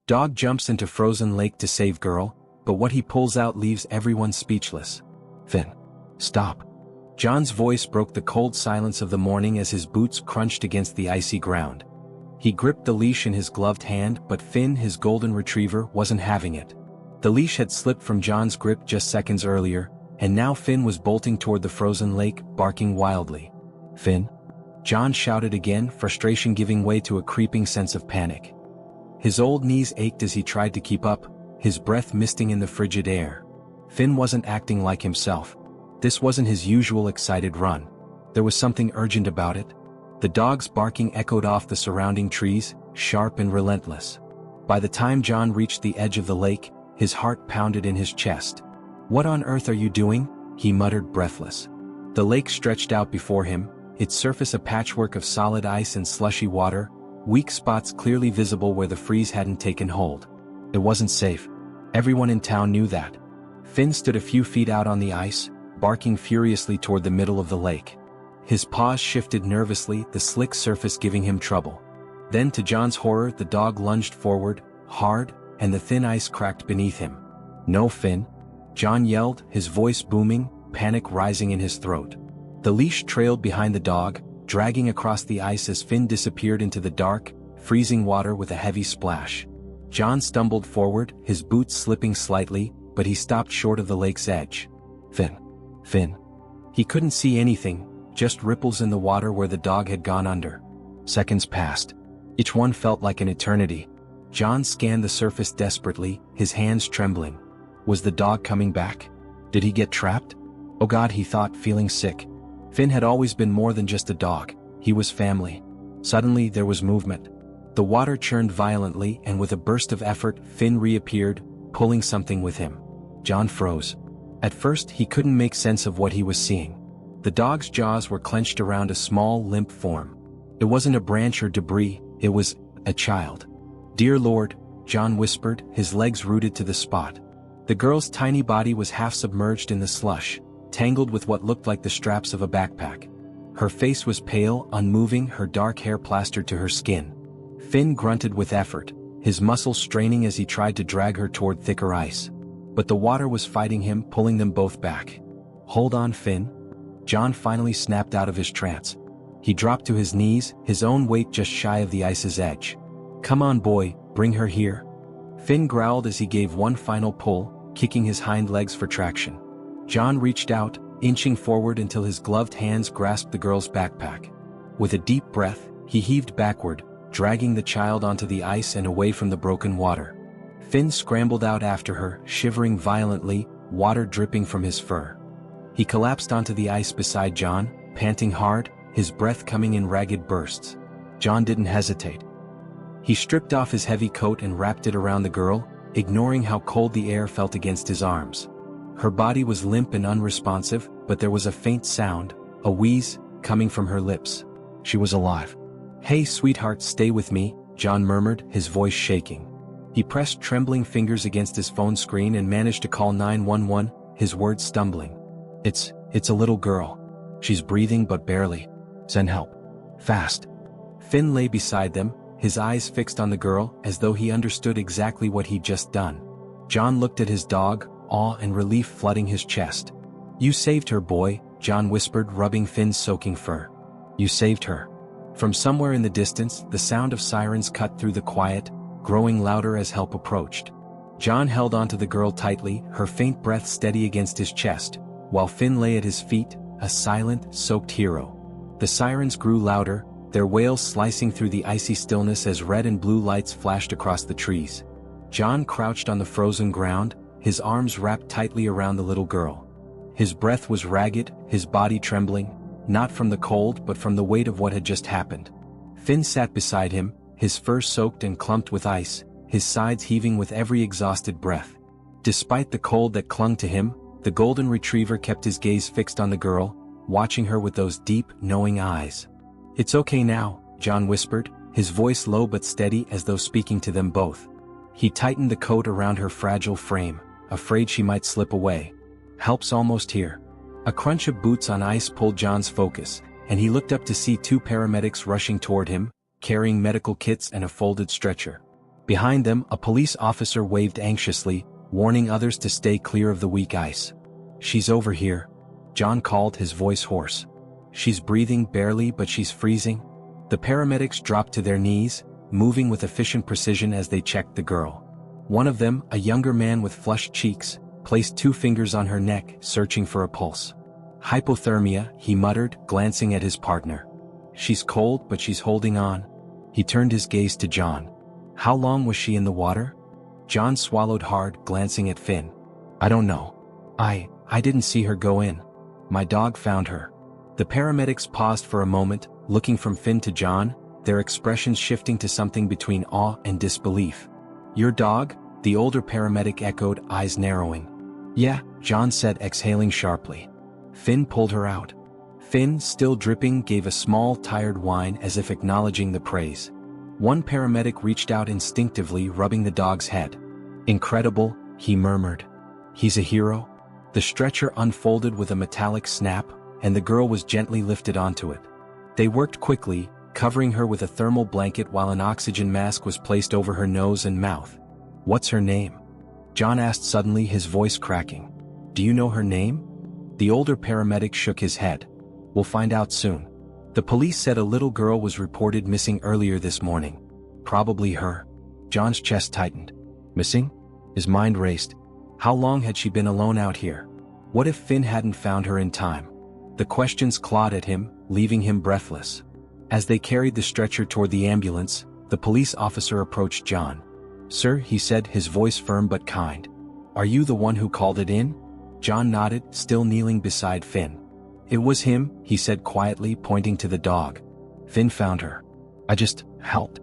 Dog jumps into frozen lake to save girl, but what he pulls out leaves everyone speechless. Finn. Stop. Jon's voice broke the cold silence of the morning as his boots crunched against the icy ground. He gripped the leash in his gloved hand, but Finn, his golden retriever, wasn't having it. The leash had slipped from Jon's grip just seconds earlier, and now Finn was bolting toward the frozen lake, barking wildly. Finn? Jon shouted again, frustration giving way to a creeping sense of panic. His old knees ached as he tried to keep up, his breath misting in the frigid air. Finn wasn't acting like himself. This wasn't his usual excited run. There was something urgent about it. The dog's barking echoed off the surrounding trees, sharp and relentless. By the time Jon reached the edge of the lake, his heart pounded in his chest. "What on earth are you doing?" he muttered, breathless. The lake stretched out before him, its surface a patchwork of solid ice and slushy water, weak spots clearly visible where the freeze hadn't taken hold. It wasn't safe. Everyone in town knew that. Finn stood a few feet out on the ice, barking furiously toward the middle of the lake. His paws shifted nervously, the slick surface giving him trouble. Then, to Jon's horror, the dog lunged forward, hard, and the thin ice cracked beneath him. "No, Finn!" Jon yelled, his voice booming, panic rising in his throat. The leash trailed behind the dog, dragging across the ice as Finn disappeared into the dark, freezing water with a heavy splash. Jon stumbled forward, his boots slipping slightly, but he stopped short of the lake's edge. Finn. Finn. He couldn't see anything, just ripples in the water where the dog had gone under. Seconds passed. Each one felt like an eternity. Jon scanned the surface desperately, his hands trembling. Was the dog coming back? Did he get trapped? Oh God, he thought, feeling sick. Finn had always been more than just a dog. He was family. Suddenly there was movement. The water churned violently, and with a burst of effort, Finn reappeared, pulling something with him. Jon froze. At first he couldn't make sense of what he was seeing. The dog's jaws were clenched around a small, limp form. It wasn't a branch or debris, it was a child. "Dear Lord," Jon whispered, his legs rooted to the spot. The girl's tiny body was half submerged in the slush, tangled with what looked like the straps of a backpack. Her face was pale, unmoving, her dark hair plastered to her skin. Finn grunted with effort, his muscles straining as he tried to drag her toward thicker ice. But the water was fighting him, pulling them both back. "Hold on, Finn." Jon finally snapped out of his trance. He dropped to his knees, his own weight just shy of the ice's edge. "Come on, boy, bring her here." Finn growled as he gave one final pull, kicking his hind legs for traction. Jon reached out, inching forward until his gloved hands grasped the girl's backpack. With a deep breath, he heaved backward, dragging the child onto the ice and away from the broken water. Finn scrambled out after her, shivering violently, water dripping from his fur. He collapsed onto the ice beside Jon, panting hard, his breath coming in ragged bursts. Jon didn't hesitate. He stripped off his heavy coat and wrapped it around the girl, ignoring how cold the air felt against his arms. Her body was limp and unresponsive, but there was a faint sound, a wheeze, coming from her lips. She was alive. "Hey, sweetheart, stay with me," Jon murmured, his voice shaking. He pressed trembling fingers against his phone screen and managed to call 911, his words stumbling. It's a little girl. She's breathing but barely. Send help. Fast." Finn lay beside them, his eyes fixed on the girl, as though he understood exactly what he'd just done. Jon looked at his dog, awe and relief flooding his chest. "You saved her, boy," Jon whispered, rubbing Finn's soaking fur. "You saved her." From somewhere in the distance, the sound of sirens cut through the quiet, growing louder as help approached. Jon held onto the girl tightly, her faint breath steady against his chest, while Finn lay at his feet, a silent, soaked hero. The sirens grew louder, their wails slicing through the icy stillness as red and blue lights flashed across the trees. Jon crouched on the frozen ground, his arms wrapped tightly around the little girl. His breath was ragged, his body trembling, not from the cold but from the weight of what had just happened. Finn sat beside him, his fur soaked and clumped with ice, his sides heaving with every exhausted breath. Despite the cold that clung to him, the golden retriever kept his gaze fixed on the girl, watching her with those deep, knowing eyes. "It's okay now," Jon whispered, his voice low but steady as though speaking to them both. He tightened the coat around her fragile frame, afraid she might slip away. "Help's almost here." A crunch of boots on ice pulled Jon's focus, and he looked up to see two paramedics rushing toward him, carrying medical kits and a folded stretcher. Behind them, a police officer waved anxiously, warning others to stay clear of the weak ice. "She's over here," Jon called, his voice hoarse. "She's breathing barely, but she's freezing." The paramedics dropped to their knees, moving with efficient precision as they checked the girl. One of them, a younger man with flushed cheeks, placed 2 fingers on her neck, searching for a pulse. "Hypothermia," he muttered, glancing at his partner. "She's cold, but she's holding on." He turned his gaze to Jon. "How long was she in the water?" Jon swallowed hard, glancing at Finn. "I don't know. I didn't see her go in. My dog found her." The paramedics paused for a moment, looking from Finn to Jon, their expressions shifting to something between awe and disbelief. "Your dog?" the older paramedic echoed, eyes narrowing. "Yeah," Jon said, exhaling sharply. "Finn pulled her out." Finn, still dripping, gave a small, tired whine as if acknowledging the praise. One paramedic reached out instinctively, rubbing the dog's head. "Incredible," he murmured. "He's a hero." The stretcher unfolded with a metallic snap, and the girl was gently lifted onto it. They worked quickly, covering her with a thermal blanket while an oxygen mask was placed over her nose and mouth. "What's her name?" Jon asked suddenly, his voice cracking. "Do you know her name?" The older paramedic shook his head. "We'll find out soon. The police said a little girl was reported missing earlier this morning. Probably her." Jon's chest tightened. "Missing?" His mind raced. How long had she been alone out here? What if Finn hadn't found her in time? The questions clawed at him, leaving him breathless. As they carried the stretcher toward the ambulance, the police officer approached Jon. "Sir," he said, his voice firm but kind. "Are you the one who called it in?" Jon nodded, still kneeling beside Finn. "It was him," he said quietly, pointing to the dog. "Finn found her. I just helped."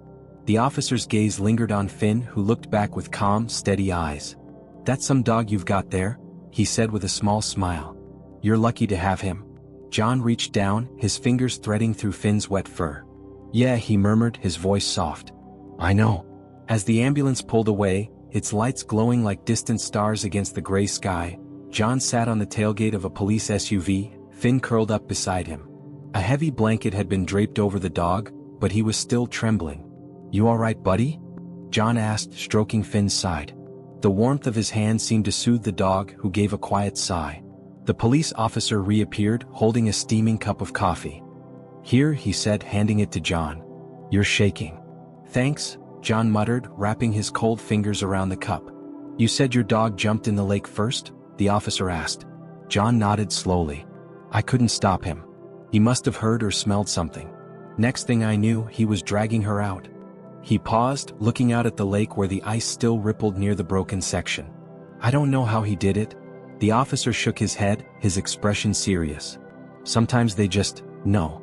The officer's gaze lingered on Finn, who looked back with calm, steady eyes. "That's some dog you've got there," he said with a small smile. "You're lucky to have him." Jon reached down, his fingers threading through Finn's wet fur. "Yeah," he murmured, his voice soft. "I know." As the ambulance pulled away, its lights glowing like distant stars against the gray sky, Jon sat on the tailgate of a police SUV, Finn curled up beside him. A heavy blanket had been draped over the dog, but he was still trembling. "You all right, buddy?" Jon asked, stroking Finn's side. The warmth of his hand seemed to soothe the dog, who gave a quiet sigh. The police officer reappeared, holding a steaming cup of coffee. "Here," he said, handing it to Jon. "You're shaking." "Thanks," Jon muttered, wrapping his cold fingers around the cup. "You said your dog jumped in the lake first?" the officer asked. Jon nodded slowly. "I couldn't stop him. He must have heard or smelled something. Next thing I knew, he was dragging her out." He paused, looking out at the lake where the ice still rippled near the broken section. "I don't know how he did it." The officer shook his head, his expression serious. "Sometimes they just know."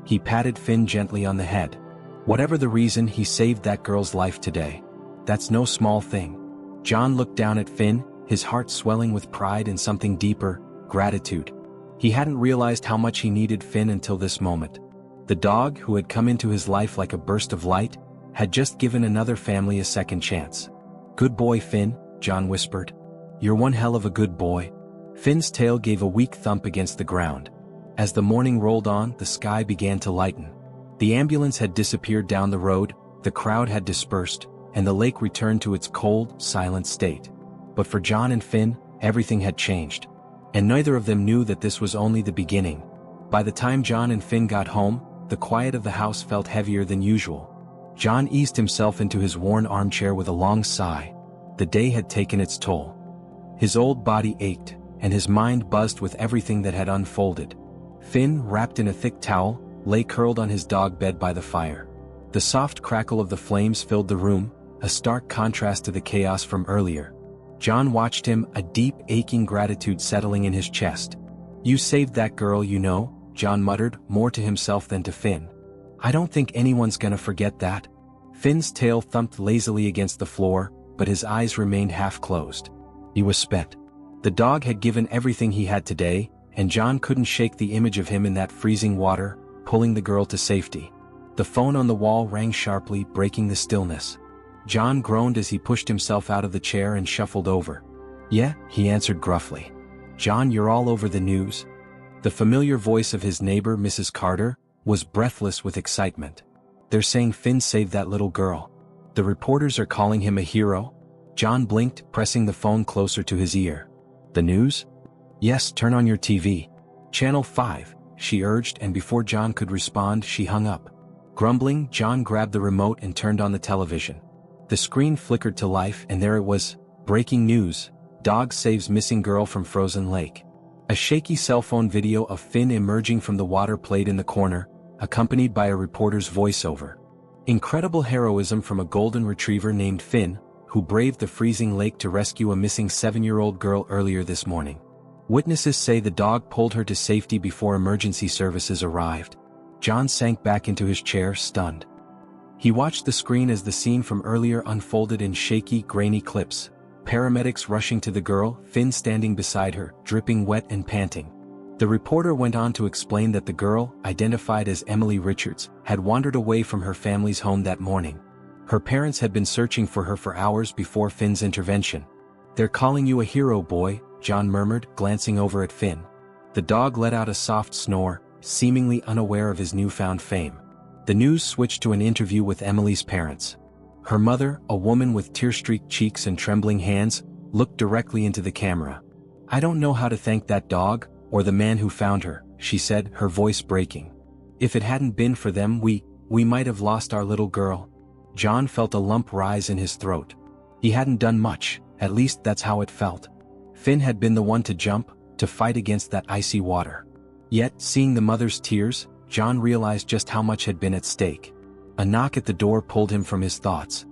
He patted Finn gently on the head. "Whatever the reason, he saved that girl's life today. That's no small thing." Jon looked down at Finn, his heart swelling with pride and something deeper, gratitude. He hadn't realized how much he needed Finn until this moment. The dog, who had come into his life like a burst of light, had just given another family a second chance. "Good boy, Finn," Jon whispered. "You're one hell of a good boy." Finn's tail gave a weak thump against the ground. As the morning rolled on, the sky began to lighten. The ambulance had disappeared down the road, the crowd had dispersed, and the lake returned to its cold, silent state. But for Jon and Finn, everything had changed. And neither of them knew that this was only the beginning. By the time Jon and Finn got home, the quiet of the house felt heavier than usual. Jon eased himself into his worn armchair with a long sigh. The day had taken its toll. His old body ached, and his mind buzzed with everything that had unfolded. Finn, wrapped in a thick towel, lay curled on his dog bed by the fire. The soft crackle of the flames filled the room, a stark contrast to the chaos from earlier. Jon watched him, a deep, aching gratitude settling in his chest. "You saved that girl, you know," Jon muttered, more to himself than to Finn. "I don't think anyone's gonna forget that." Finn's tail thumped lazily against the floor, but his eyes remained half-closed. He was spent. The dog had given everything he had today, and Jon couldn't shake the image of him in that freezing water, pulling the girl to safety. The phone on the wall rang sharply, breaking the stillness. Jon groaned as he pushed himself out of the chair and shuffled over. "Yeah," he answered gruffly. "Jon, you're all over the news." The familiar voice of his neighbor, Mrs. Carter, was breathless with excitement. "They're saying Finn saved that little girl." The reporters are calling him a hero? Jon blinked, pressing the phone closer to his ear. The news? Yes, turn on your TV. Channel 5, she urged, and before Jon could respond, she hung up. Grumbling, Jon grabbed the remote and turned on the television. The screen flickered to life, and there it was. Breaking news. Dog saves missing girl from frozen lake. A shaky cell phone video of Finn emerging from the water played in the corner, accompanied by a reporter's voiceover. Incredible heroism from a golden retriever named Finn, who braved the freezing lake to rescue a missing 7-year-old girl earlier this morning. Witnesses say the dog pulled her to safety before emergency services arrived. Jon sank back into his chair, stunned. He watched the screen as the scene from earlier unfolded in shaky, grainy clips. Paramedics rushing to the girl, Finn standing beside her, dripping wet and panting. The reporter went on to explain that the girl, identified as Emily Richards, had wandered away from her family's home that morning. Her parents had been searching for her for hours before Finn's intervention. They're calling you a hero, boy, Jon murmured, glancing over at Finn. The dog let out a soft snore, seemingly unaware of his newfound fame. The news switched to an interview with Emily's parents. Her mother, a woman with tear-streaked cheeks and trembling hands, looked directly into the camera. I don't know how to thank that dog, or the man who found her, she said, her voice breaking. If it hadn't been for them, we might have lost our little girl. Jon felt a lump rise in his throat. He hadn't done much, at least that's how it felt. Finn had been the one to jump, to fight against that icy water. Yet, seeing the mother's tears, Jon realized just how much had been at stake. A knock at the door pulled him from his thoughts.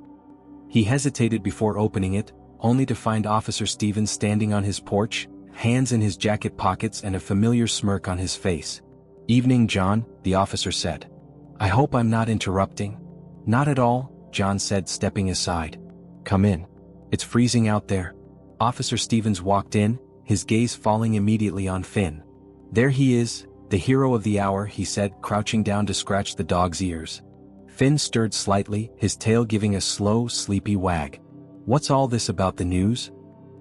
He hesitated before opening it, only to find Officer Stevens standing on his porch, hands in his jacket pockets and a familiar smirk on his face. Evening, Jon, the officer said. I hope I'm not interrupting. Not at all, Jon said, stepping aside. Come in. It's freezing out there. Officer Stevens walked in, his gaze falling immediately on Finn. There he is, the hero of the hour, he said, crouching down to scratch the dog's ears. Finn stirred slightly, his tail giving a slow, sleepy wag. What's all this about the news?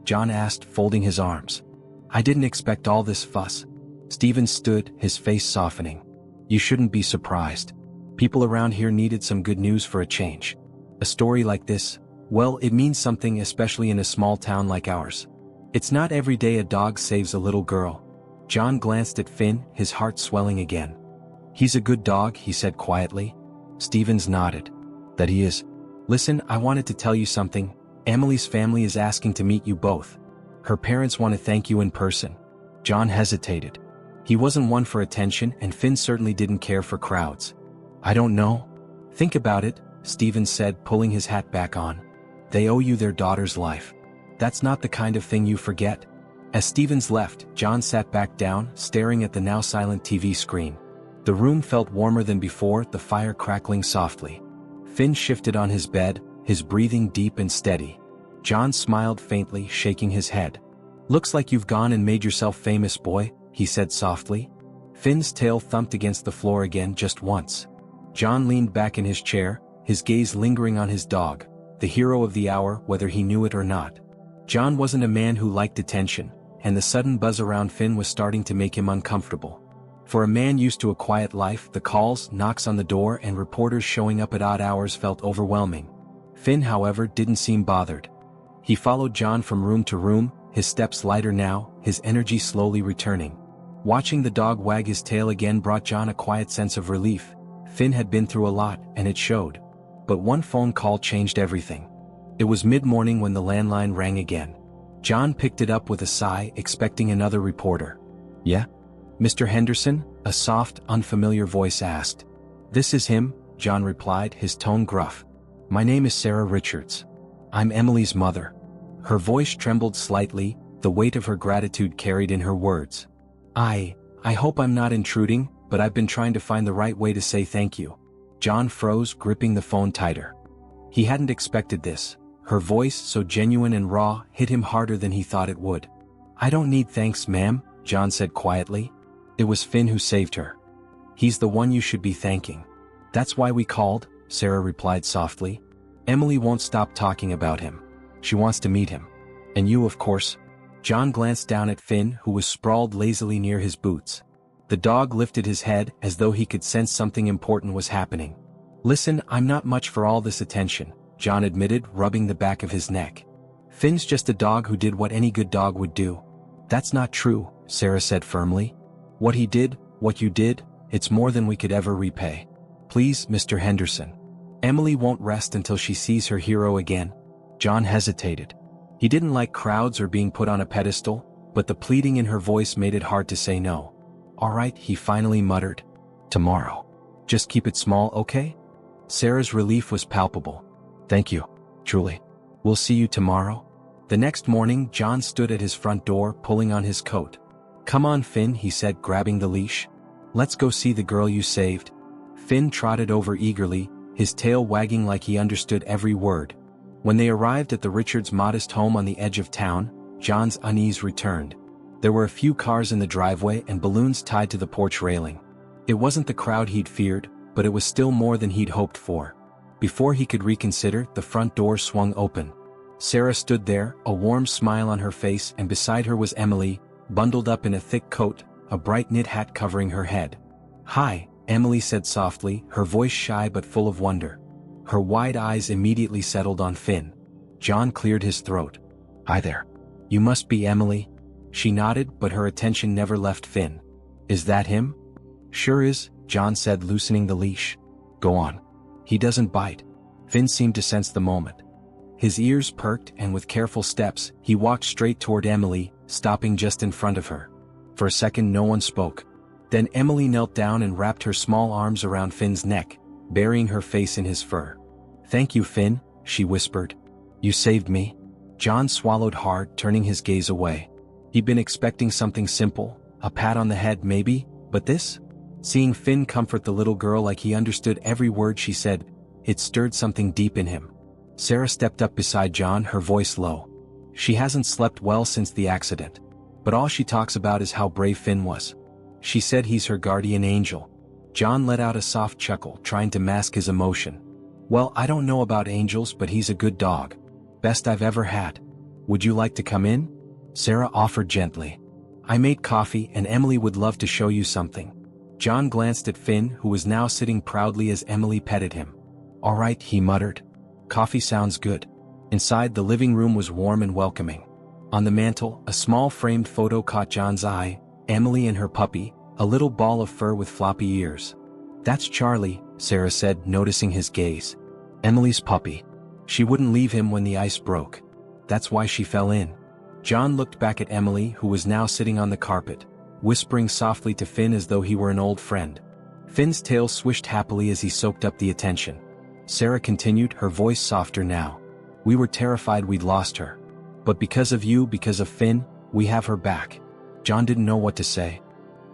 Jon asked, folding his arms. I didn't expect all this fuss. Stevens stood, his face softening. You shouldn't be surprised. People around here needed some good news for a change. A story like this, well, it means something, especially in a small town like ours. It's not every day a dog saves a little girl. Jon glanced at Finn, his heart swelling again. He's a good dog, he said quietly. Stevens nodded. That he is. Listen, I wanted to tell you something. Emily's family is asking to meet you both. Her parents want to thank you in person. Jon hesitated. He wasn't one for attention, and Finn certainly didn't care for crowds. I don't know. Think about it, Stevens said, pulling his hat back on. They owe you their daughter's life. That's not the kind of thing you forget. As Stevens left, Jon sat back down, staring at the now silent TV screen. The room felt warmer than before, the fire crackling softly. Finn shifted on his bed, his breathing deep and steady. Jon smiled faintly, shaking his head. Looks like you've gone and made yourself famous, boy, he said softly. Finn's tail thumped against the floor again just once. Jon leaned back in his chair, his gaze lingering on his dog, the hero of the hour, whether he knew it or not. Jon wasn't a man who liked attention, and the sudden buzz around Finn was starting to make him uncomfortable. For a man used to a quiet life, the calls, knocks on the door, and reporters showing up at odd hours felt overwhelming. Finn, however, didn't seem bothered. He followed Jon from room to room, his steps lighter now, his energy slowly returning. Watching the dog wag his tail again brought Jon a quiet sense of relief. Finn had been through a lot, and it showed. But one phone call changed everything. It was mid-morning when the landline rang again. Jon picked it up with a sigh, expecting another reporter. Yeah? Mr. Henderson? A soft, unfamiliar voice asked. This is him, Jon replied, his tone gruff. My name is Sarah Richards. I'm Emily's mother. Her voice trembled slightly, the weight of her gratitude carried in her words. I hope I'm not intruding, but I've been trying to find the right way to say thank you. Jon froze, gripping the phone tighter. He hadn't expected this. Her voice, so genuine and raw, hit him harder than he thought it would. I don't need thanks, ma'am, Jon said quietly. It was Finn who saved her. He's the one you should be thanking. That's why we called, Sarah replied softly. Emily won't stop talking about him. She wants to meet him. And you, of course. Jon glanced down at Finn, who was sprawled lazily near his boots. The dog lifted his head as though he could sense something important was happening. Listen, I'm not much for all this attention, Jon admitted, rubbing the back of his neck. Finn's just a dog who did what any good dog would do. That's not true, Sarah said firmly. What he did, what you did, it's more than we could ever repay. Please, Mr. Henderson. Emily won't rest until she sees her hero again. Jon hesitated. He didn't like crowds or being put on a pedestal, but the pleading in her voice made it hard to say no. All right, he finally muttered. Tomorrow. Just keep it small, okay? Sarah's relief was palpable. Thank you, truly. We'll see you tomorrow. The next morning, Jon stood at his front door, pulling on his coat. Come on, Finn, he said, grabbing the leash. Let's go see the girl you saved. Finn trotted over eagerly, his tail wagging like he understood every word. When they arrived at the Richards' modest home on the edge of town, Jon's unease returned. There were a few cars in the driveway and balloons tied to the porch railing. It wasn't the crowd he'd feared, but it was still more than he'd hoped for. Before he could reconsider, the front door swung open. Sarah stood there, a warm smile on her face, and beside her was Emily, bundled up in a thick coat, a bright knit hat covering her head. Hi, Emily said softly, her voice shy but full of wonder. Her wide eyes immediately settled on Finn. Jon cleared his throat. Hi there. You must be Emily. She nodded, but her attention never left Finn. Is that him? Sure is, Jon said, loosening the leash. Go on. He doesn't bite. Finn seemed to sense the moment. His ears perked, and with careful steps, he walked straight toward Emily, stopping just in front of her. For a second no one spoke. Then Emily knelt down and wrapped her small arms around Finn's neck, burying her face in his fur. Thank you, Finn, she whispered. You saved me. Jon swallowed hard, turning his gaze away. He'd been expecting something simple, a pat on the head maybe, but this? Seeing Finn comfort the little girl like he understood every word she said, it stirred something deep in him. Sarah stepped up beside Jon, her voice low. She hasn't slept well since the accident, but all she talks about is how brave Finn was. She said he's her guardian angel. Jon let out a soft chuckle, trying to mask his emotion. Well, I don't know about angels, but he's a good dog. Best I've ever had. Would you like to come in? Sarah offered gently. I made coffee and Emily would love to show you something. Jon glanced at Finn, who was now sitting proudly as Emily petted him. All right, he muttered. Coffee sounds good. Inside, the living room was warm and welcoming. On the mantel, a small framed photo caught Jon's eye, Emily and her puppy, a little ball of fur with floppy ears. That's Charlie, Sarah said, noticing his gaze. Emily's puppy. She wouldn't leave him when the ice broke. That's why she fell in. Jon looked back at Emily, who was now sitting on the carpet, whispering softly to Finn as though he were an old friend. Finn's tail swished happily as he soaked up the attention. Sarah continued, her voice softer now. We were terrified we'd lost her. But because of you, because of Finn, we have her back. Jon didn't know what to say.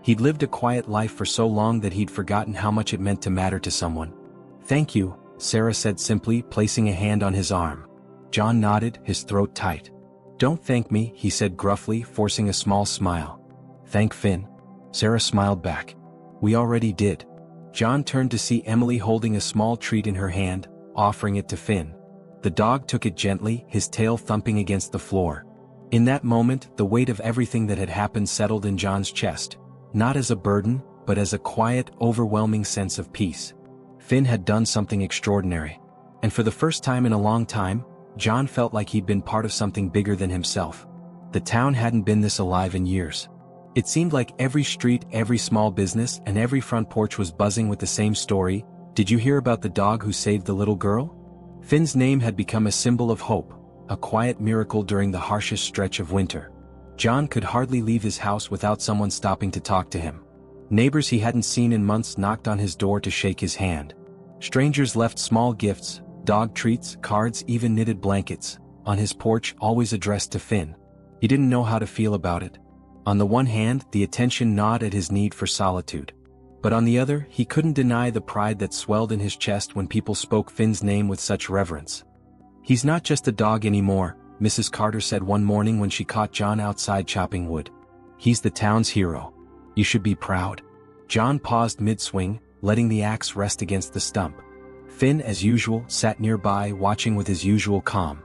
He'd lived a quiet life for so long that he'd forgotten how much it meant to matter to someone. Thank you, Sarah said simply, placing a hand on his arm. Jon nodded, his throat tight. Don't thank me, he said gruffly, forcing a small smile. Thank Finn. Sarah smiled back. We already did. Jon turned to see Emily holding a small treat in her hand, offering it to Finn. The dog took it gently, his tail thumping against the floor. In that moment, the weight of everything that had happened settled in Jon's chest, not as a burden, but as a quiet, overwhelming sense of peace. Finn had done something extraordinary. And for the first time in a long time, Jon felt like he'd been part of something bigger than himself. The town hadn't been this alive in years. It seemed like every street, every small business, and every front porch was buzzing with the same story. Did you hear about the dog who saved the little girl? Finn's name had become a symbol of hope, a quiet miracle during the harshest stretch of winter. Jon could hardly leave his house without someone stopping to talk to him. Neighbors he hadn't seen in months knocked on his door to shake his hand. Strangers left small gifts, dog treats, cards, even knitted blankets, on his porch, always addressed to Finn. He didn't know how to feel about it. On the one hand, the attention gnawed at his need for solitude. But on the other, he couldn't deny the pride that swelled in his chest when people spoke Finn's name with such reverence. He's not just a dog anymore, Mrs. Carter said one morning when she caught Jon outside chopping wood. He's the town's hero. You should be proud. Jon paused mid-swing, letting the axe rest against the stump. Finn, as usual, sat nearby, watching with his usual calm.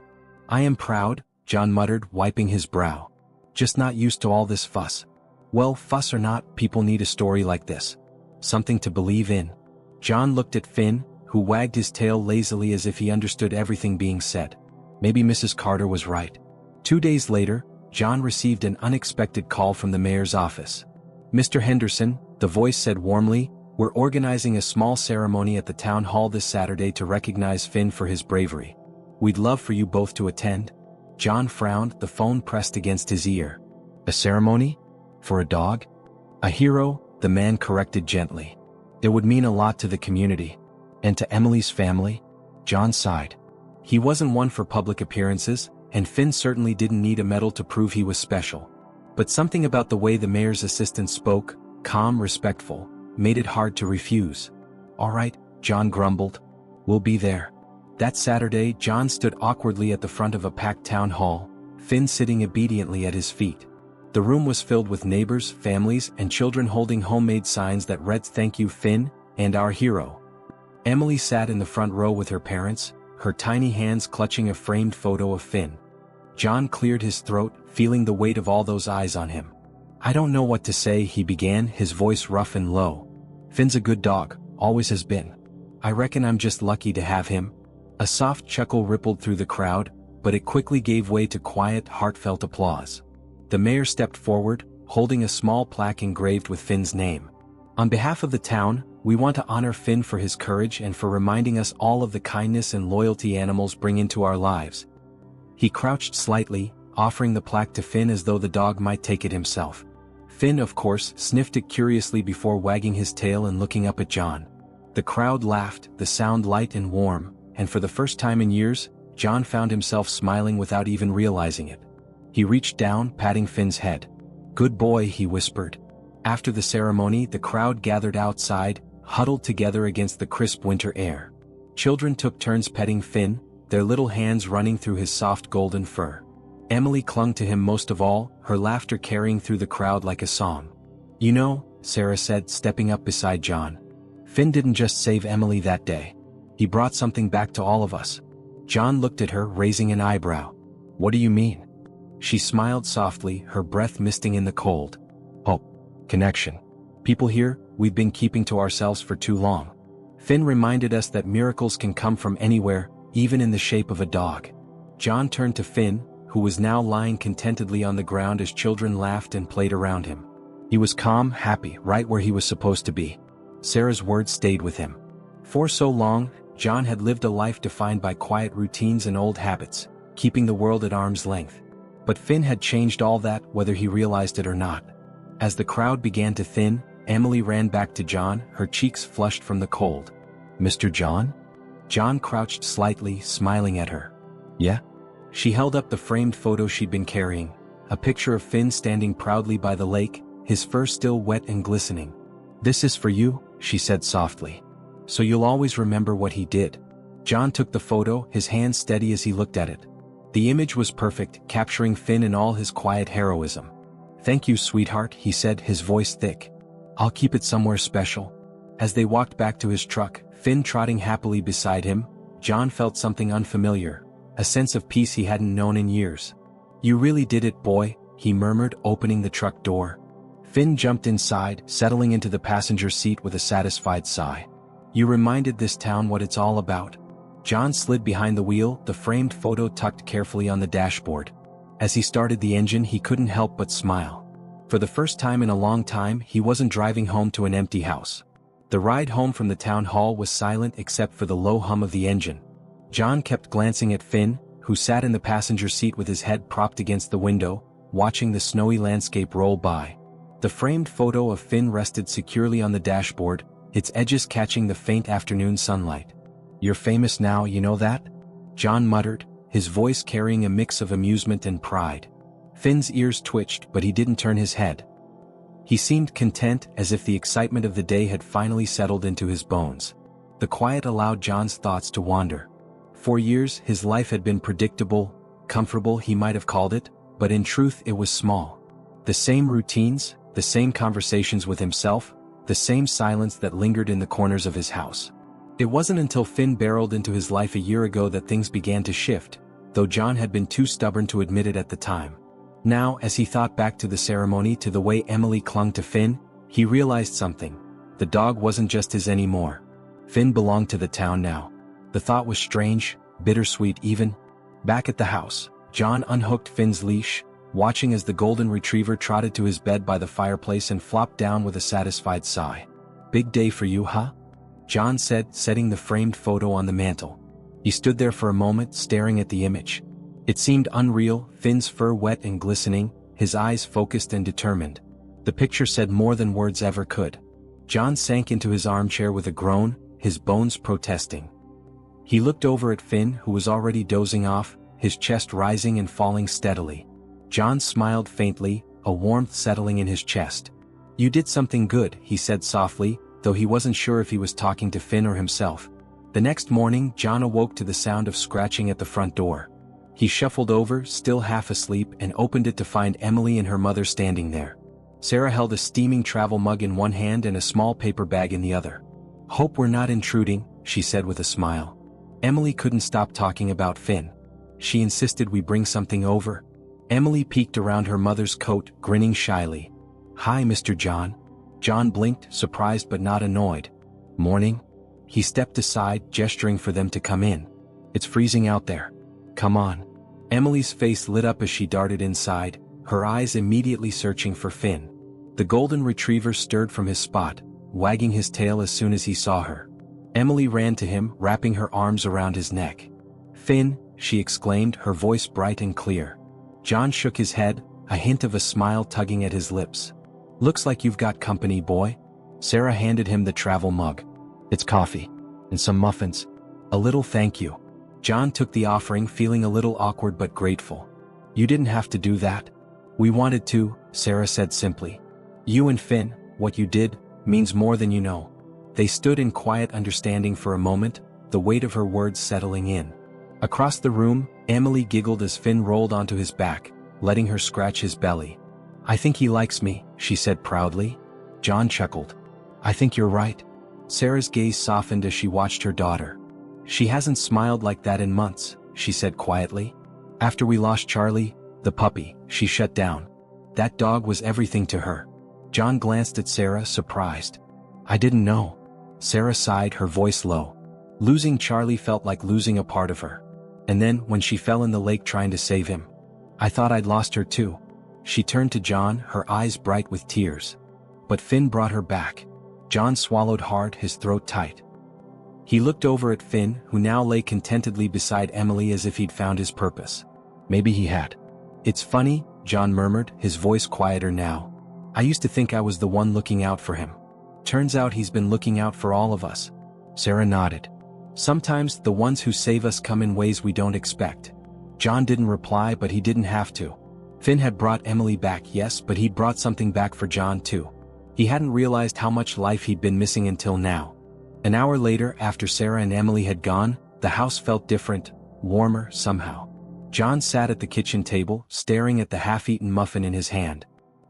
I am proud, Jon muttered, wiping his brow. Just not used to all this fuss. Well, fuss or not, people need a story like this. Something to believe in. Jon looked at Finn, who wagged his tail lazily as if he understood everything being said. Maybe Mrs. Carter was right. 2 days later, Jon received an unexpected call from the mayor's office. "Mr. Henderson," the voice said warmly, "we're organizing a small ceremony at the town hall this Saturday to recognize Finn for his bravery. We'd love for you both to attend." Jon frowned, the phone pressed against his ear. "A ceremony? For a dog?" "A hero," the man corrected gently. "It would mean a lot to the community. And to Emily's family." Jon sighed. He wasn't one for public appearances, and Finn certainly didn't need a medal to prove he was special. But something about the way the mayor's assistant spoke, calm, respectful, made it hard to refuse. "All right," Jon grumbled. "We'll be there." That Saturday, Jon stood awkwardly at the front of a packed town hall, Finn sitting obediently at his feet. The room was filled with neighbors, families, and children holding homemade signs that read "Thank you, Finn," and "Our hero." Emily sat in the front row with her parents, her tiny hands clutching a framed photo of Finn. Jon cleared his throat, feeling the weight of all those eyes on him. "I don't know what to say," he began, his voice rough and low. "Finn's a good dog, always has been. I reckon I'm just lucky to have him." A soft chuckle rippled through the crowd, but it quickly gave way to quiet, heartfelt applause. The mayor stepped forward, holding a small plaque engraved with Finn's name. "On behalf of the town, we want to honor Finn for his courage and for reminding us all of the kindness and loyalty animals bring into our lives." He crouched slightly, offering the plaque to Finn as though the dog might take it himself. Finn, of course, sniffed it curiously before wagging his tail and looking up at Jon. The crowd laughed, the sound light and warm, and for the first time in years, Jon found himself smiling without even realizing it. He reached down, patting Finn's head. "Good boy," he whispered. After the ceremony, the crowd gathered outside, huddled together against the crisp winter air. Children took turns petting Finn, their little hands running through his soft golden fur. Emily clung to him most of all, her laughter carrying through the crowd like a song. "You know," Sarah said, stepping up beside Jon, "Finn didn't just save Emily that day. He brought something back to all of us." Jon looked at her, raising an eyebrow. "What do you mean?" She smiled softly, her breath misting in the cold. "Hope. Connection. People here, we've been keeping to ourselves for too long. Finn reminded us that miracles can come from anywhere, even in the shape of a dog." Jon turned to Finn, who was now lying contentedly on the ground as children laughed and played around him. He was calm, happy, right where he was supposed to be. Sarah's words stayed with him. For so long, Jon had lived a life defined by quiet routines and old habits, keeping the world at arm's length. But Finn had changed all that, whether he realized it or not. As the crowd began to thin, Emily ran back to Jon, her cheeks flushed from the cold. "Mr. Jon?" Jon crouched slightly, smiling at her. "Yeah?" She held up the framed photo she'd been carrying, a picture of Finn standing proudly by the lake, his fur still wet and glistening. "This is for you," she said softly. "So you'll always remember what he did." Jon took the photo, his hand steady as he looked at it. The image was perfect, capturing Finn in all his quiet heroism. "Thank you, sweetheart," he said, his voice thick. "I'll keep it somewhere special." As they walked back to his truck, Finn trotting happily beside him, Jon felt something unfamiliar, a sense of peace he hadn't known in years. "You really did it, boy," he murmured, opening the truck door. Finn jumped inside, settling into the passenger seat with a satisfied sigh. "You reminded this town what it's all about." Jon slid behind the wheel, the framed photo tucked carefully on the dashboard. As he started the engine, he couldn't help but smile. For the first time in a long time, he wasn't driving home to an empty house. The ride home from the town hall was silent except for the low hum of the engine. Jon kept glancing at Finn, who sat in the passenger seat with his head propped against the window, watching the snowy landscape roll by. The framed photo of Finn rested securely on the dashboard, its edges catching the faint afternoon sunlight. "You're famous now, you know that?" Jon muttered, his voice carrying a mix of amusement and pride. Finn's ears twitched, but he didn't turn his head. He seemed content, as if the excitement of the day had finally settled into his bones. The quiet allowed Jon's thoughts to wander. For years, his life had been predictable, comfortable he might have called it, but in truth it was small. The same routines, the same conversations with himself, the same silence that lingered in the corners of his house. It wasn't until Finn barreled into his life a year ago that things began to shift, though Jon had been too stubborn to admit it at the time. Now, as he thought back to the ceremony, to the way Emily clung to Finn, he realized something. The dog wasn't just his anymore. Finn belonged to the town now. The thought was strange, bittersweet even. Back at the house, Jon unhooked Finn's leash, watching as the golden retriever trotted to his bed by the fireplace and flopped down with a satisfied sigh. "Big day for you, huh?" Jon said, setting the framed photo on the mantel. He stood there for a moment, staring at the image. It seemed unreal, Finn's fur wet and glistening, his eyes focused and determined. The picture said more than words ever could. Jon sank into his armchair with a groan, his bones protesting. He looked over at Finn, who was already dozing off, his chest rising and falling steadily. Jon smiled faintly, a warmth settling in his chest. "You did something good," he said softly, though he wasn't sure if he was talking to Finn or himself. The next morning, Jon awoke to the sound of scratching at the front door. He shuffled over, still half asleep, and opened it to find Emily and her mother standing there. Sarah held a steaming travel mug in one hand and a small paper bag in the other. "Hope we're not intruding," she said with a smile. Emily couldn't stop talking about Finn. She insisted we bring something over. Emily peeked around her mother's coat, grinning shyly. "Hi, Mr. Jon." Jon blinked, surprised but not annoyed. "Morning?" He stepped aside, gesturing for them to come in. "It's freezing out there. Come on." Emily's face lit up as she darted inside, her eyes immediately searching for Finn. The golden retriever stirred from his spot, wagging his tail as soon as he saw her. Emily ran to him, wrapping her arms around his neck. "Finn," she exclaimed, her voice bright and clear. Jon shook his head, a hint of a smile tugging at his lips. "Looks like you've got company, boy." Sarah handed him the travel mug. "It's coffee. And some muffins. A little thank you." Jon took the offering, feeling a little awkward but grateful. "You didn't have to do that." "We wanted to," Sarah said simply. "You and Finn, what you did, means more than you know." They stood in quiet understanding for a moment, the weight of her words settling in. Across the room, Emily giggled as Finn rolled onto his back, letting her scratch his belly. "I think he likes me," she said proudly. Jon chuckled. "I think you're right." Sarah's gaze softened as she watched her daughter. "She hasn't smiled like that in months," she said quietly. "After we lost Charlie, the puppy, she shut down. That dog was everything to her." Jon glanced at Sarah, surprised. "I didn't know." Sarah sighed, her voice low. "Losing Charlie felt like losing a part of her. And then, when she fell in the lake trying to save him, I thought I'd lost her too." She turned to Jon, her eyes bright with tears. "But Finn brought her back." Jon swallowed hard, his throat tight. He looked over at Finn, who now lay contentedly beside Emily as if he'd found his purpose. Maybe he had. "It's funny," Jon murmured, his voice quieter now. "I used to think I was the one looking out for him. Turns out he's been looking out for all of us." Sarah nodded. "Sometimes the ones who save us come in ways we don't expect." Jon didn't reply, but he didn't have to. Finn had brought Emily back, yes, but he'd brought something back for Jon too. He hadn't realized how much life he'd been missing until now. An hour later, after Sarah and Emily had gone, the house felt different, warmer somehow. Jon sat at the kitchen table, staring at the half-eaten muffin in his hand.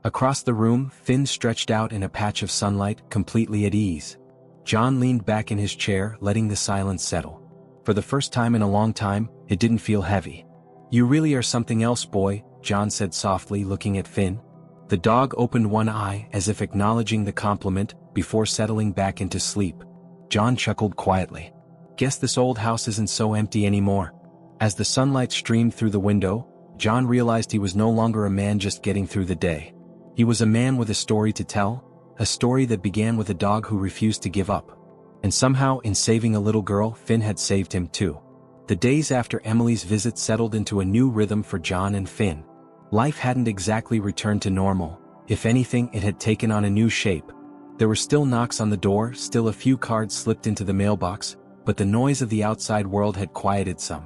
Across the room, Finn stretched out in a patch of sunlight, completely at ease. Jon leaned back in his chair, letting the silence settle. For the first time in a long time, it didn't feel heavy. "You really are something else, boy," Jon said softly, looking at Finn. The dog opened one eye, as if acknowledging the compliment, before settling back into sleep. Jon chuckled quietly. "Guess this old house isn't so empty anymore." As the sunlight streamed through the window, Jon realized he was no longer a man just getting through the day. He was a man with a story to tell, a story that began with a dog who refused to give up. And somehow, in saving a little girl, Finn had saved him too. The days after Emily's visit settled into a new rhythm for Jon and Finn. Life hadn't exactly returned to normal. If anything, it had taken on a new shape. There were still knocks on the door, still a few cards slipped into the mailbox, but the noise of the outside world had quieted some.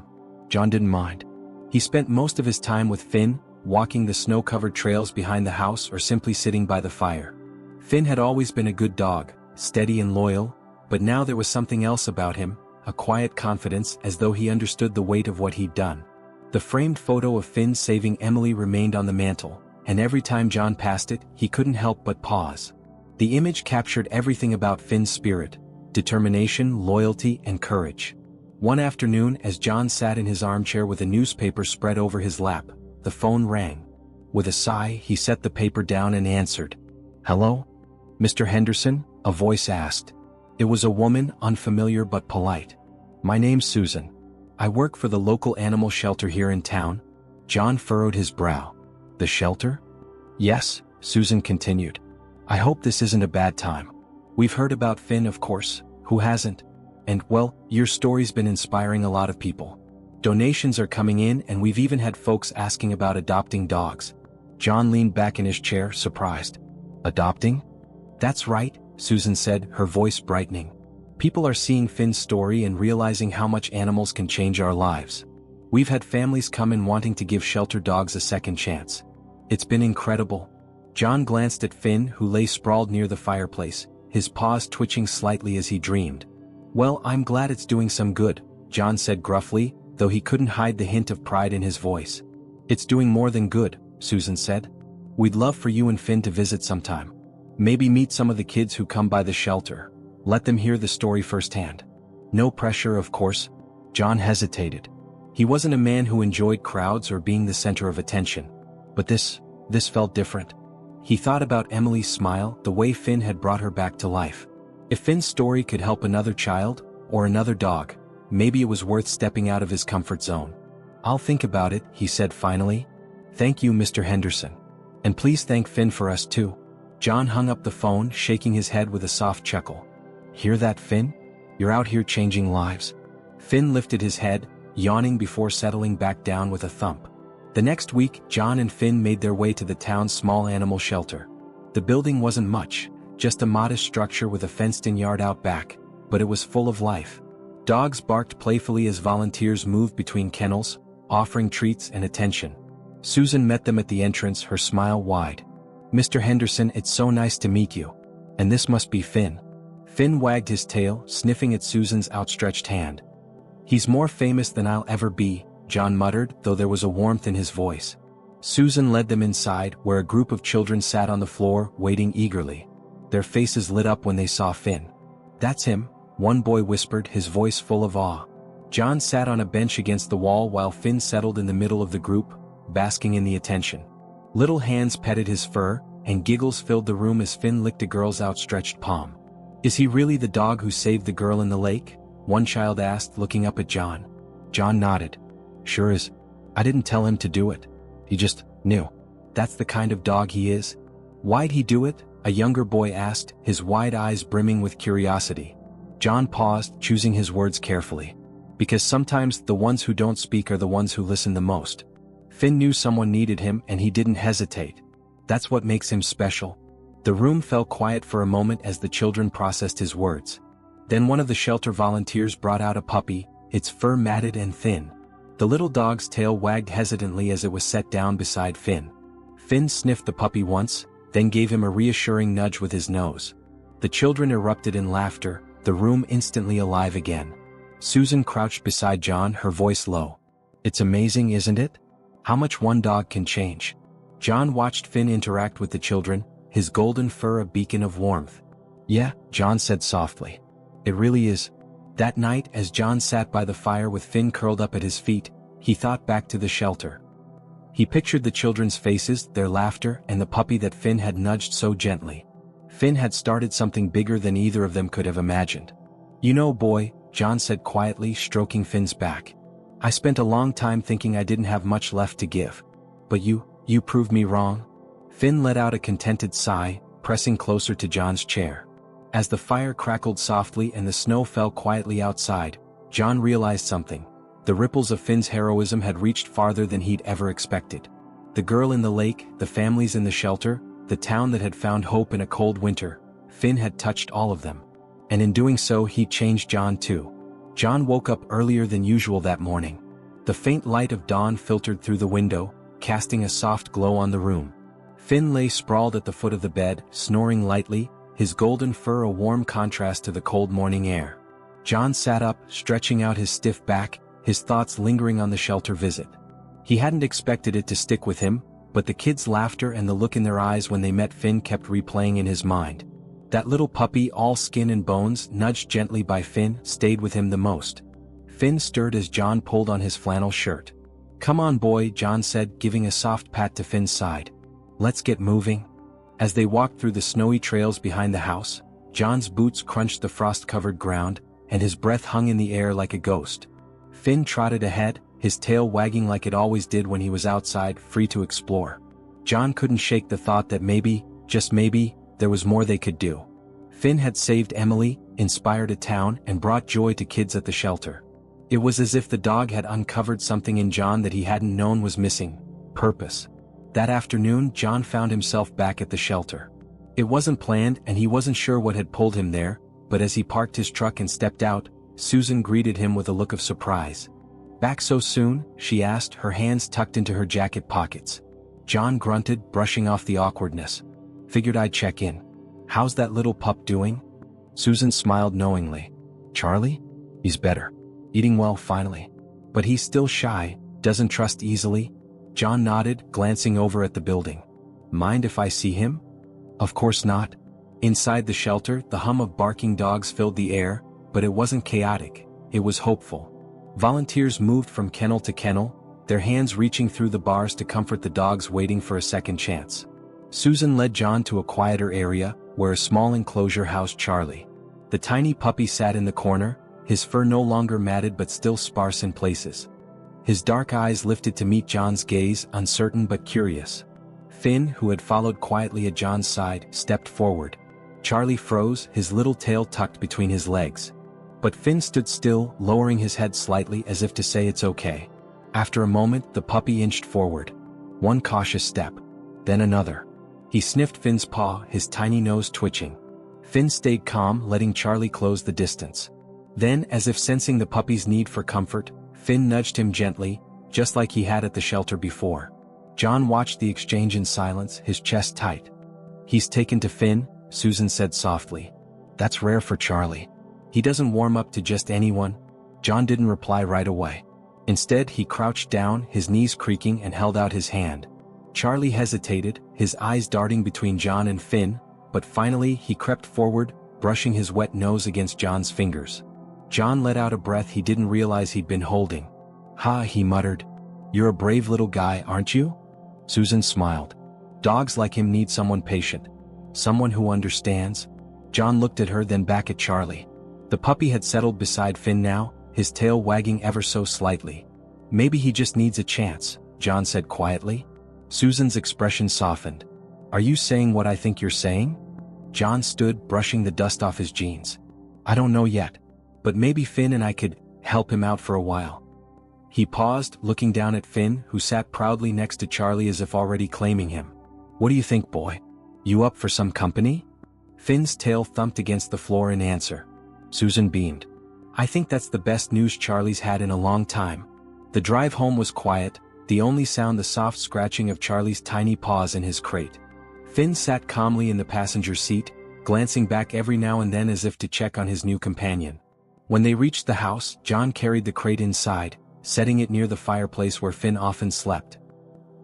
Jon didn't mind. He spent most of his time with Finn, walking the snow-covered trails behind the house or simply sitting by the fire. Finn had always been a good dog, steady and loyal, but now there was something else about him, a quiet confidence, as though he understood the weight of what he'd done. The framed photo of Finn saving Emily remained on the mantel, and every time Jon passed it, he couldn't help but pause. The image captured everything about Finn's spirit: determination, loyalty, and courage. One afternoon, as Jon sat in his armchair with a newspaper spread over his lap, the phone rang. With a sigh, he set the paper down and answered. "Hello? Mr. Henderson?" a voice asked. It was a woman, unfamiliar but polite. "My name's Susan. I work for the local animal shelter here in town." Jon furrowed his brow. "The shelter?" "Yes," Susan continued. "I hope this isn't a bad time. We've heard about Finn, of course. Who hasn't? And, well, your story's been inspiring a lot of people. Donations are coming in, and we've even had folks asking about adopting dogs." Jon leaned back in his chair, surprised. "Adopting?" "That's right," Susan said, her voice brightening. "People are seeing Finn's story and realizing how much animals can change our lives. We've had families come in wanting to give shelter dogs a second chance. It's been incredible." Jon glanced at Finn, who lay sprawled near the fireplace, his paws twitching slightly as he dreamed. "Well, I'm glad it's doing some good," Jon said gruffly, though he couldn't hide the hint of pride in his voice. "It's doing more than good," Susan said. "We'd love for you and Finn to visit sometime. Maybe meet some of the kids who come by the shelter. Let them hear the story firsthand. No pressure, of course." Jon hesitated. He wasn't a man who enjoyed crowds or being the center of attention. But this felt different. He thought about Emily's smile, the way Finn had brought her back to life. If Finn's story could help another child, or another dog, maybe it was worth stepping out of his comfort zone. "I'll think about it," he said finally. "Thank you, Mr. Henderson. And please thank Finn for us too." Jon hung up the phone, shaking his head with a soft chuckle. "Hear that, Finn? You're out here changing lives." Finn lifted his head, yawning before settling back down with a thump. The next week, Jon and Finn made their way to the town's small animal shelter. The building wasn't much, just a modest structure with a fenced-in yard out back, but it was full of life. Dogs barked playfully as volunteers moved between kennels, offering treats and attention. Susan met them at the entrance, her smile wide. "Mr. Henderson, it's so nice to meet you. And this must be Finn." Finn wagged his tail, sniffing at Susan's outstretched hand. "He's more famous than I'll ever be," Jon muttered, though there was a warmth in his voice. Susan led them inside, where a group of children sat on the floor, waiting eagerly. Their faces lit up when they saw Finn. "That's him," one boy whispered, his voice full of awe. Jon sat on a bench against the wall while Finn settled in the middle of the group, basking in the attention. Little hands petted his fur, and giggles filled the room as Finn licked a girl's outstretched palm. "Is he really the dog who saved the girl in the lake?" one child asked, looking up at Jon. Jon nodded. "Sure is. I didn't tell him to do it. He just knew. That's the kind of dog he is." "Why'd he do it?" a younger boy asked, his wide eyes brimming with curiosity. Jon paused, choosing his words carefully. "Because sometimes the ones who don't speak are the ones who listen the most. Finn knew someone needed him and he didn't hesitate. That's what makes him special." The room fell quiet for a moment as the children processed his words. Then one of the shelter volunteers brought out a puppy, its fur matted and thin. The little dog's tail wagged hesitantly as it was set down beside Finn. Finn sniffed the puppy once, then gave him a reassuring nudge with his nose. The children erupted in laughter, the room instantly alive again. Susan crouched beside Jon, her voice low. "It's amazing, isn't it? How much one dog can change." Jon watched Finn interact with the children, his golden fur a beacon of warmth. "Yeah," Jon said softly. "It really is." That night, as Jon sat by the fire with Finn curled up at his feet, he thought back to the shelter. He pictured the children's faces, their laughter, and the puppy that Finn had nudged so gently. Finn had started something bigger than either of them could have imagined. "You know, boy," Jon said quietly, stroking Finn's back. "I spent a long time thinking I didn't have much left to give. But you proved me wrong." Finn let out a contented sigh, pressing closer to Jon's chair. As the fire crackled softly and the snow fell quietly outside, Jon realized something. The ripples of Finn's heroism had reached farther than he'd ever expected. The girl in the lake, the families in the shelter, the town that had found hope in a cold winter, Finn had touched all of them. And in doing so he changed Jon too. Jon woke up earlier than usual that morning. The faint light of dawn filtered through the window, casting a soft glow on the room. Finn lay sprawled at the foot of the bed, snoring lightly, his golden fur a warm contrast to the cold morning air. Jon sat up, stretching out his stiff back, his thoughts lingering on the shelter visit. He hadn't expected it to stick with him, but the kids' laughter and the look in their eyes when they met Finn kept replaying in his mind. That little puppy, all skin and bones, nudged gently by Finn, stayed with him the most. Finn stirred as Jon pulled on his flannel shirt. "Come on, boy," Jon said, giving a soft pat to Finn's side. "Let's get moving." As they walked through the snowy trails behind the house, Jon's boots crunched the frost-covered ground, and his breath hung in the air like a ghost. Finn trotted ahead, his tail wagging like it always did when he was outside, free to explore. Jon couldn't shake the thought that maybe, just maybe, there was more they could do. Finn had saved Emily, inspired a town, and brought joy to kids at the shelter. It was as if the dog had uncovered something in Jon that he hadn't known was missing: purpose. That afternoon, Jon found himself back at the shelter. It wasn't planned and he wasn't sure what had pulled him there, but as he parked his truck and stepped out, Susan greeted him with a look of surprise. "Back so soon?" she asked, her hands tucked into her jacket pockets. Jon grunted, brushing off the awkwardness. "Figured I'd check in. How's that little pup doing?" Susan smiled knowingly. "Charlie? He's better. Eating well finally. But he's still shy, doesn't trust easily." Jon nodded, glancing over at the building. "Mind if I see him?" "Of course not." Inside the shelter, the hum of barking dogs filled the air, but it wasn't chaotic, it was hopeful. Volunteers moved from kennel to kennel, their hands reaching through the bars to comfort the dogs waiting for a second chance. Susan led Jon to a quieter area, where a small enclosure housed Charlie. The tiny puppy sat in the corner, his fur no longer matted but still sparse in places. His dark eyes lifted to meet Jon's gaze, uncertain but curious. Finn, who had followed quietly at Jon's side, stepped forward. Charlie froze, his little tail tucked between his legs. But Finn stood still, lowering his head slightly as if to say it's okay. After a moment, the puppy inched forward. One cautious step. Then another. He sniffed Finn's paw, his tiny nose twitching. Finn stayed calm, letting Charlie close the distance. Then, as if sensing the puppy's need for comfort, Finn nudged him gently, just like he had at the shelter before. Jon watched the exchange in silence, his chest tight. "He's taken to Finn," Susan said softly. "That's rare for Charlie. He doesn't warm up to just anyone." Jon didn't reply right away. Instead, he crouched down, his knees creaking, and held out his hand. Charlie hesitated, his eyes darting between Jon and Finn, but finally he crept forward, brushing his wet nose against Jon's fingers. Jon let out a breath he didn't realize he'd been holding. "Ha," he muttered. "You're a brave little guy, aren't you?" Susan smiled. "Dogs like him need someone patient. Someone who understands." Jon looked at her, then back at Charlie. The puppy had settled beside Finn now, his tail wagging ever so slightly. "Maybe he just needs a chance," Jon said quietly. Susan's expression softened. "Are you saying what I think you're saying?" Jon stood, brushing the dust off his jeans. "I don't know yet. But maybe Finn and I could help him out for a while." He paused, looking down at Finn, who sat proudly next to Charlie as if already claiming him. "What do you think, boy? You up for some company?" Finn's tail thumped against the floor in answer. Susan beamed. "I think that's the best news Charlie's had in a long time." The drive home was quiet, the only sound the soft scratching of Charlie's tiny paws in his crate. Finn sat calmly in the passenger seat, glancing back every now and then as if to check on his new companion. When they reached the house, Jon carried the crate inside, setting it near the fireplace where Finn often slept.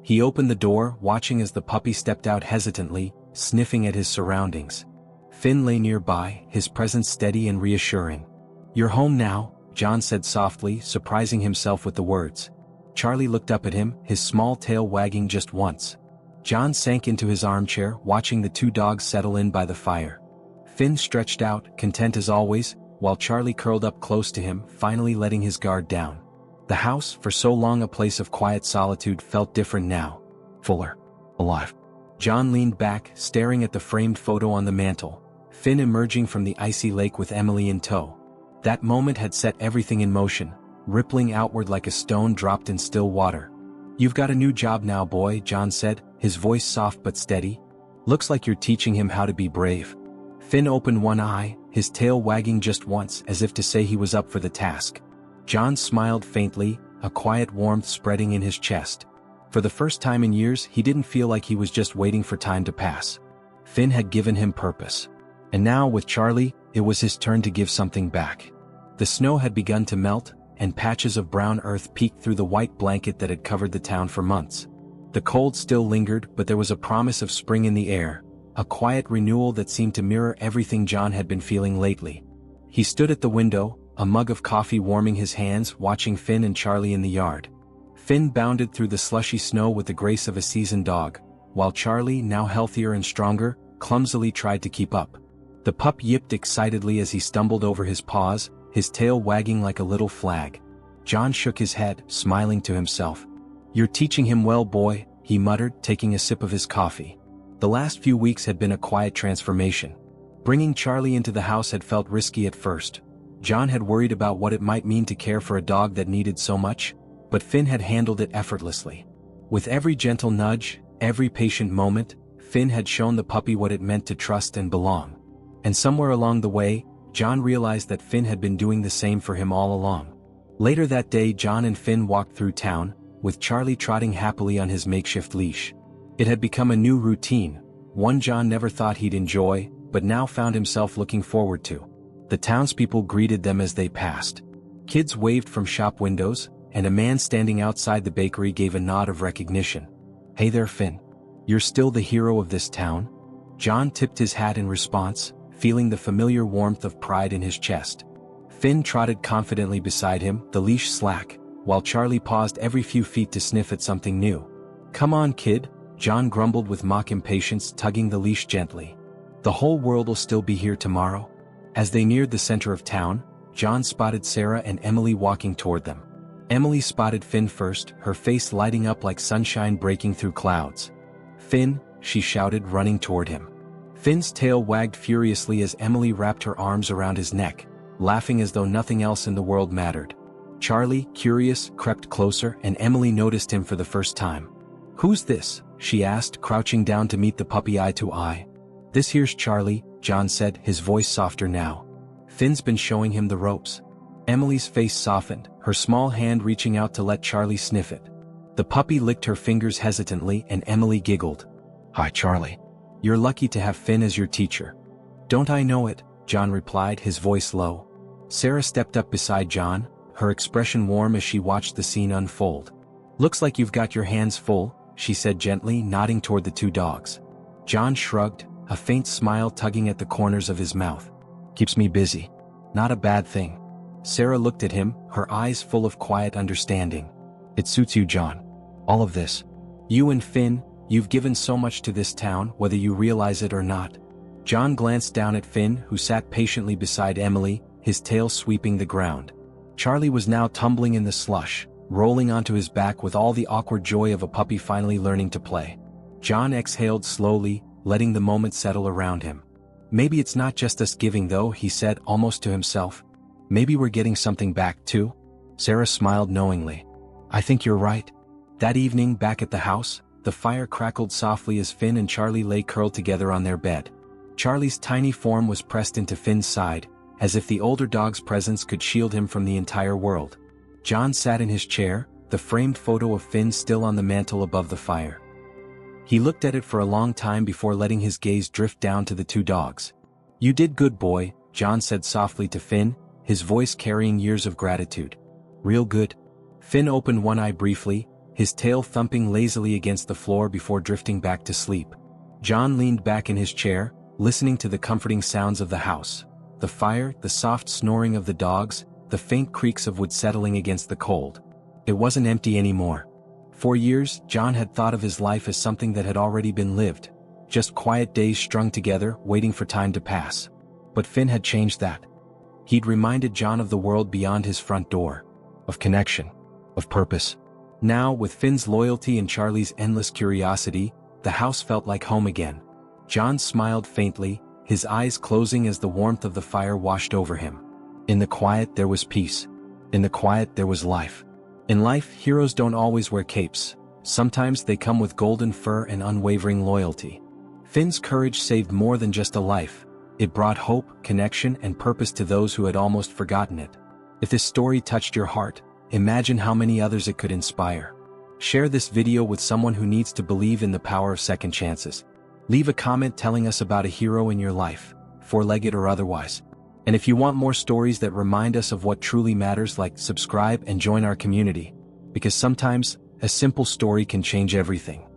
He opened the door, watching as the puppy stepped out hesitantly, sniffing at his surroundings. Finn lay nearby, his presence steady and reassuring. "You're home now," Jon said softly, surprising himself with the words. Charlie looked up at him, his small tail wagging just once. Jon sank into his armchair, watching the two dogs settle in by the fire. Finn stretched out, content as always, while Charlie curled up close to him, finally letting his guard down. The house, for so long a place of quiet solitude, felt different now. Fuller. Alive. Jon leaned back, staring at the framed photo on the mantel, Finn emerging from the icy lake with Emily in tow. That moment had set everything in motion, rippling outward like a stone dropped in still water. "You've got a new job now, boy," Jon said, his voice soft but steady. "Looks like you're teaching him how to be brave." Finn opened one eye, his tail wagging just once as if to say he was up for the task. Jon smiled faintly, a quiet warmth spreading in his chest. For the first time in years, he didn't feel like he was just waiting for time to pass. Finn had given him purpose. And now, with Charlie, it was his turn to give something back. The snow had begun to melt, and patches of brown earth peeked through the white blanket that had covered the town for months. The cold still lingered, but there was a promise of spring in the air, a quiet renewal that seemed to mirror everything Jon had been feeling lately. He stood at the window, a mug of coffee warming his hands, watching Finn and Charlie in the yard. Finn bounded through the slushy snow with the grace of a seasoned dog, while Charlie, now healthier and stronger, clumsily tried to keep up. The pup yipped excitedly as he stumbled over his paws, his tail wagging like a little flag. Jon shook his head, smiling to himself. "You're teaching him well, boy," he muttered, taking a sip of his coffee. The last few weeks had been a quiet transformation. Bringing Charlie into the house had felt risky at first. Jon had worried about what it might mean to care for a dog that needed so much, but Finn had handled it effortlessly. With every gentle nudge, every patient moment, Finn had shown the puppy what it meant to trust and belong. And somewhere along the way, Jon realized that Finn had been doing the same for him all along. Later that day, Jon and Finn walked through town, with Charlie trotting happily on his makeshift leash. It had become a new routine, one Jon never thought he'd enjoy, but now found himself looking forward to. The townspeople greeted them as they passed. Kids waved from shop windows, and a man standing outside the bakery gave a nod of recognition. "Hey there, Finn. You're still the hero of this town?" Jon tipped his hat in response, feeling the familiar warmth of pride in his chest. Finn trotted confidently beside him, the leash slack, while Charlie paused every few feet to sniff at something new. "Come on, kid," Jon grumbled with mock impatience, tugging the leash gently. "The whole world'll still be here tomorrow." As they neared the center of town, Jon spotted Sarah and Emily walking toward them. Emily spotted Finn first, her face lighting up like sunshine breaking through clouds. "Finn," she shouted, running toward him. Finn's tail wagged furiously as Emily wrapped her arms around his neck, laughing as though nothing else in the world mattered. Charlie, curious, crept closer, and Emily noticed him for the first time. "Who's this?" she asked, crouching down to meet the puppy eye to eye. "This here's Charlie," Jon said, his voice softer now. "Finn's been showing him the ropes." Emily's face softened, her small hand reaching out to let Charlie sniff it. The puppy licked her fingers hesitantly, and Emily giggled. "Hi, Charlie. You're lucky to have Finn as your teacher." "Don't I know it?" Jon replied, his voice low. Sarah stepped up beside Jon, her expression warm as she watched the scene unfold. "Looks like you've got your hands full," she said gently, nodding toward the two dogs. Jon shrugged, a faint smile tugging at the corners of his mouth. "Keeps me busy. Not a bad thing." Sarah looked at him, her eyes full of quiet understanding. "It suits you, Jon. All of this. You and Finn, you've given so much to this town, whether you realize it or not." Jon glanced down at Finn, who sat patiently beside Emily, his tail sweeping the ground. Charlie was now tumbling in the slush, rolling onto his back with all the awkward joy of a puppy finally learning to play. Jon exhaled slowly, letting the moment settle around him. "Maybe it's not just us giving though," he said, almost to himself. "Maybe we're getting something back too?" Sarah smiled knowingly. "I think you're right." That evening, back at the house, the fire crackled softly as Finn and Charlie lay curled together on their bed. Charlie's tiny form was pressed into Finn's side, as if the older dog's presence could shield him from the entire world. Jon sat in his chair, the framed photo of Finn still on the mantel above the fire. He looked at it for a long time before letting his gaze drift down to the two dogs. "You did good, boy," Jon said softly to Finn, his voice carrying years of gratitude. "Real good." Finn opened one eye briefly, his tail thumping lazily against the floor before drifting back to sleep. Jon leaned back in his chair, listening to the comforting sounds of the house. The fire, the soft snoring of the dogs, the faint creaks of wood settling against the cold. It wasn't empty anymore. For years, Jon had thought of his life as something that had already been lived, just quiet days strung together, waiting for time to pass. But Finn had changed that. He'd reminded Jon of the world beyond his front door, of connection, of purpose. Now, with Finn's loyalty and Charlie's endless curiosity, the house felt like home again. Jon smiled faintly, his eyes closing as the warmth of the fire washed over him. In the quiet there was peace. In the quiet there was life. In life, heroes don't always wear capes. Sometimes they come with golden fur and unwavering loyalty. Finn's courage saved more than just a life. It brought hope, connection, and purpose to those who had almost forgotten it. If this story touched your heart, imagine how many others it could inspire. Share this video with someone who needs to believe in the power of second chances. Leave a comment telling us about a hero in your life, four-legged or otherwise. And if you want more stories that remind us of what truly matters, like, subscribe and join our community. Because sometimes, a simple story can change everything.